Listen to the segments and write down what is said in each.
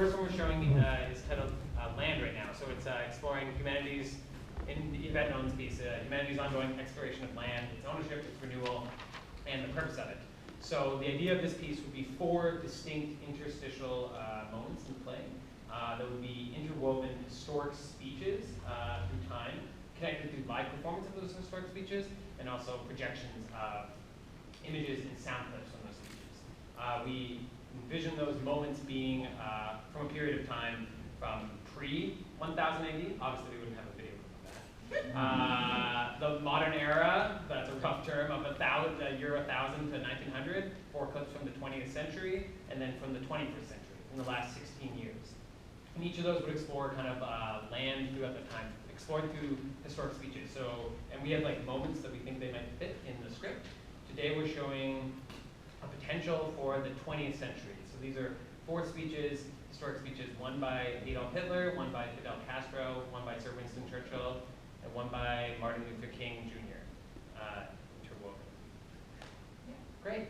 first one we're showing is titled Land right now. So it's exploring humanity's, in the event known piece, humanity's ongoing exploration of land, its ownership, its renewal, and the purpose of it. So the idea of this piece would be 4 distinct interstitial moments in play that would be interwoven historic speeches through time, connected through live performance of those historic speeches, and also projections of images and sound clips from those speeches. We envision those moments being from a period of time from pre-1000 AD. Obviously, we wouldn't have a video of that. The modern era, that's a rough term, of year 1000 to 1900, 4 clips from the 20th century, and then from the 21st century, in the last 16 years. And each of those would explore kind of land throughout the time, explored through historic speeches. So, and we have like moments that we think they might fit in the script. Today we're showing a potential for the 20th century. So these are 4 speeches, historic speeches, one by Adolf Hitler, one by Fidel Castro, one by Sir Winston Churchill, and one by Martin Luther King Jr. Interwoven. Yeah, great.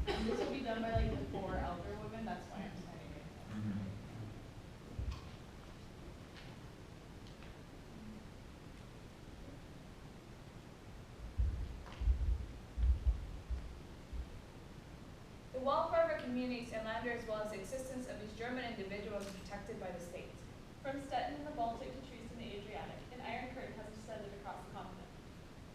This will be done by like the 4 elder women. That's why I'm standing here. The welfare of our communities and lander, as well as the existence of these German individuals, is protected by the state. From Stettin in the Baltic to Trees in the Adriatic, an iron curtain has descended across the continent.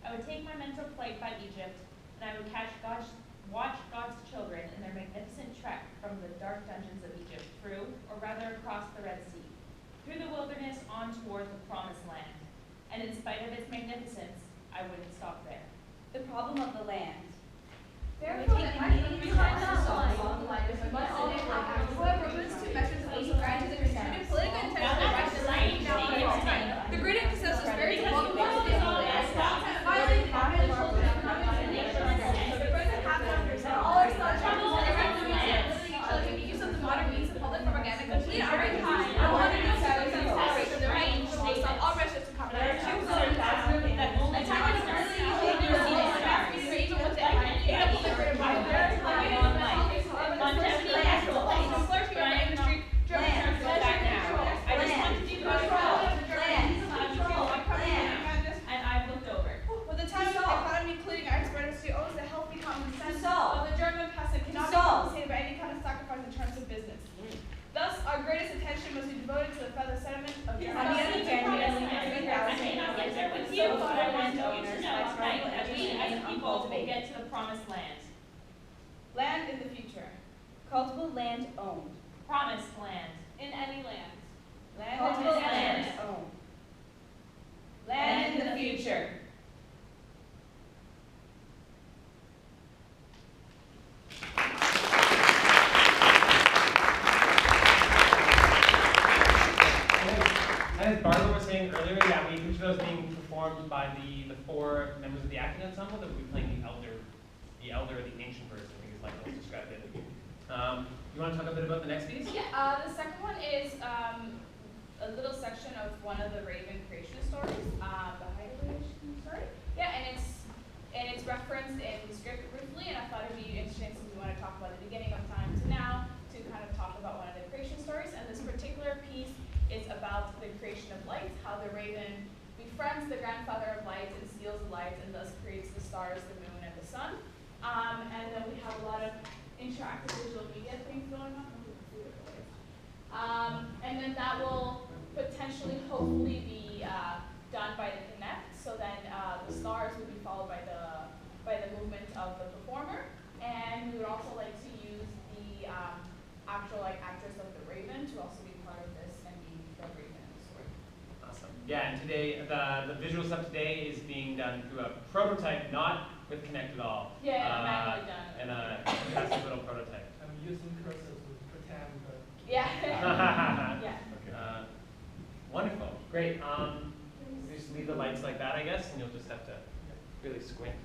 I would take my mental flight by Egypt, and I would watch God's children in their magnificent trek from the dark dungeons of Egypt through, or rather across the Red Sea, through the wilderness on toward the Promised Land. And in spite of its magnificence, I wouldn't stop there. The problem of the land. Therefore, it might be behind us along the line of however, moves 2 measures of those granted and contributed political intention of righteous life. The great emphasis is very difficult to violent habit of the present habit of yourself. All our thoughts can be used as the modern means of public propaganda. Complete our time. I want to be satisfied the range based on all measures to cover our two colors. Attack is really useful even with the And I've looked over. With the time of the economy, including our expenditure, owes the healthy common sense of the German peasant cannot be compensated by any kind of sacrifice in terms of business. Thus, our greatest attention must be devoted to the further settlement of German. I cannot get there with you, but I want you to know tonight that we as people will get to the promised land. Land in the future. Cultivable land owned. Promised land. In any land. Land Cultivable in the land future. owned. Land in the future. As Barbara was saying earlier, yeah, we picture those being performed by the 4 members of the acting ensemble that will be playing the elder or the ancient person, I think is like most described it. You want to talk a bit about the next piece? Yeah, the second one is a little section of one of the Raven creation stories, the Hideaway creation story. Yeah, and it's referenced in the script briefly, and I thought it'd be interesting since we want to talk about the beginning of time to now to kind of talk about one of the creation stories. And this particular piece is about the creation of light, how the raven befriends the grandfather of light and steals the light and thus creates the stars, the moon, and the sun. And then we have a lot of interactive visual media things going on. And then that will potentially, hopefully, be done by the Connect. So then the stars would be followed by the movement of the performer. And we would also like to use the actual actress of the Raven to also be part of this and be the Raven in the story. Awesome. Yeah, and today, the visual stuff today is being done through a prototype, not with Connect at all. Yeah, manually done. And a fantastic little prototype. I'm using cursors to pretend, but Yeah. Yeah. Wonderful. Great. Just leave the lights like that, I guess, and you'll just have to really squint.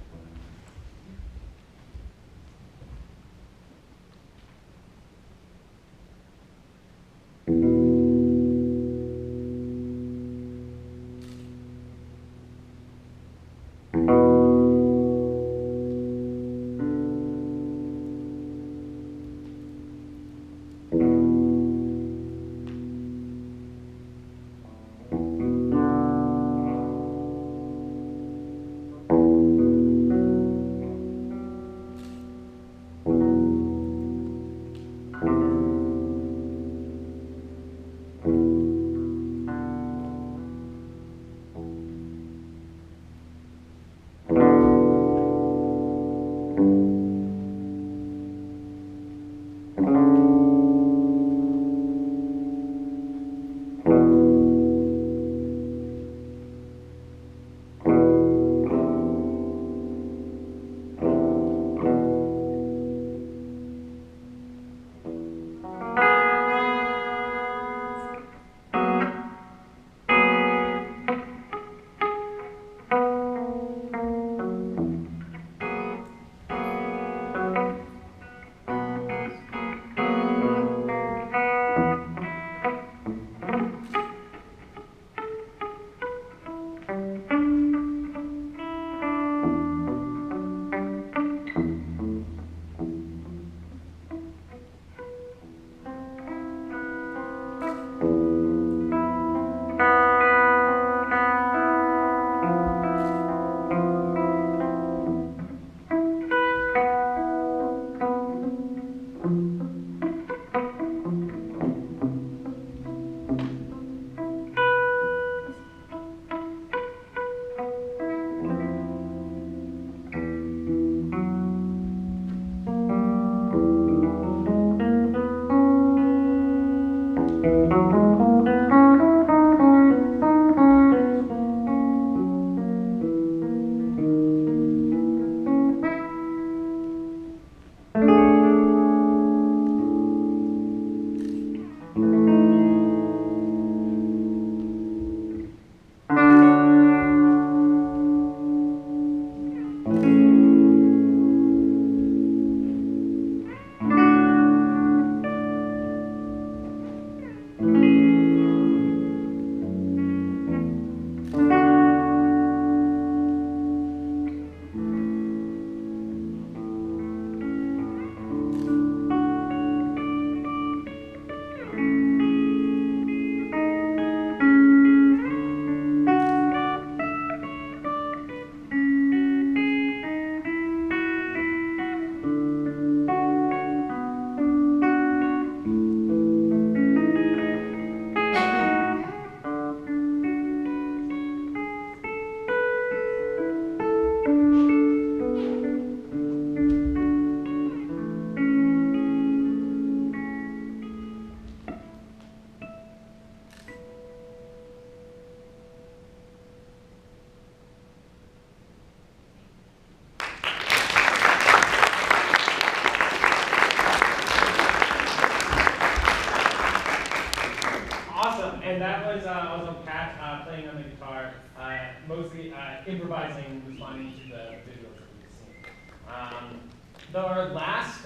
Our last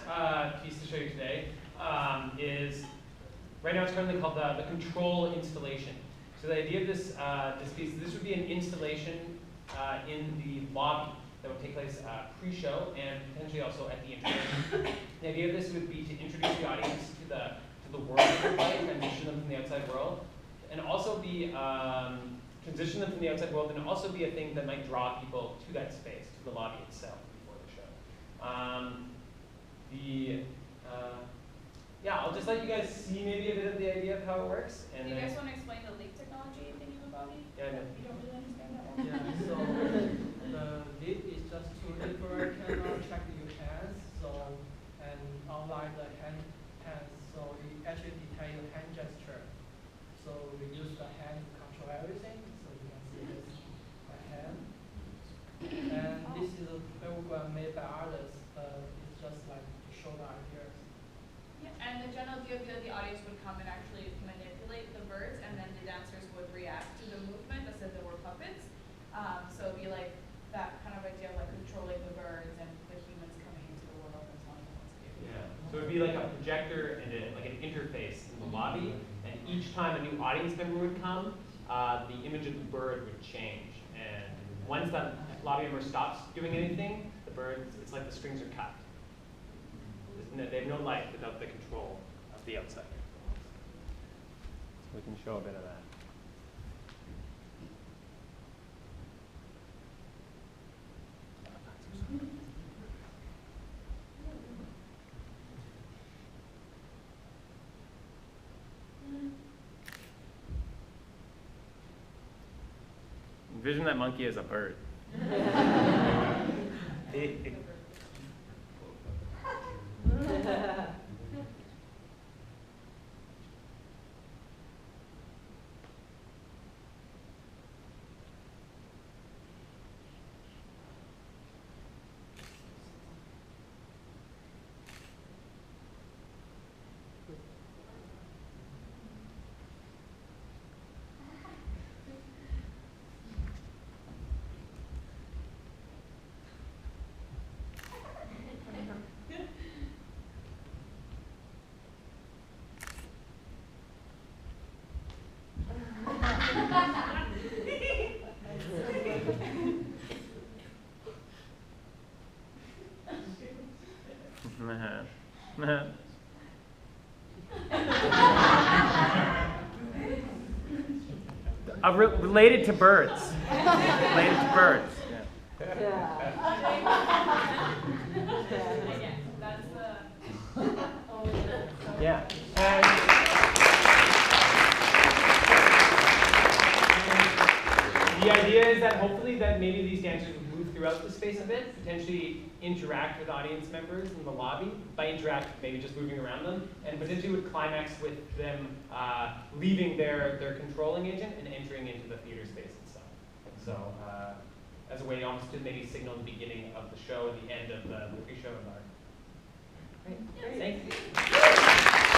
piece to show you today is, right now it's currently called the control installation. So the idea of this piece, this would be an installation in the lobby that would take place pre-show and potentially also at the introduction. The idea of this would be to introduce the audience to the world of the play, transition them from the outside world, and also be transition them from the outside world, and also be a thing that might draw people to that space, to the lobby itself before the show. Yeah, I'll just let you guys see maybe a bit of the idea of how it works. And Do you then, guys want to explain the leak technology thing in the body? yeah, no. You don't really understand that one? Yeah, so the lead is just to infrared camera track your hands, so, and unlike the hands, so it actually detects your hand gesture. So we use the hand to control everything, so you can see this my hand. And this is a program made by others, it's just like to show the ideas. Yeah, and the general view of the audience would come and actually manipulate the birds, and then the dancers would react to the movement as if there were puppets. So it'd be like that kind of idea of like controlling the birds and the humans coming into the world and telling them what to do. Yeah. So it'd be like a projector and like an interface in the lobby, and each time a new audience member would come, the image of the bird would change. And once that lobby member stops doing anything, the birds, it's like the strings are cut. They have no life without the control of the outside. So we can show a bit of that. Envision that monkey as a bird. Related to birds. Related to birds. Yeah, that's the. Yeah. The idea is that hopefully that maybe these dancers would move throughout the space a bit, potentially interact with audience members in the lobby. By interact, maybe just moving around them, and potentially would climax with them leaving their controlling agent and entering into the theater space itself. So as a way almost to maybe signal the beginning of the show and the end of the pre-show and our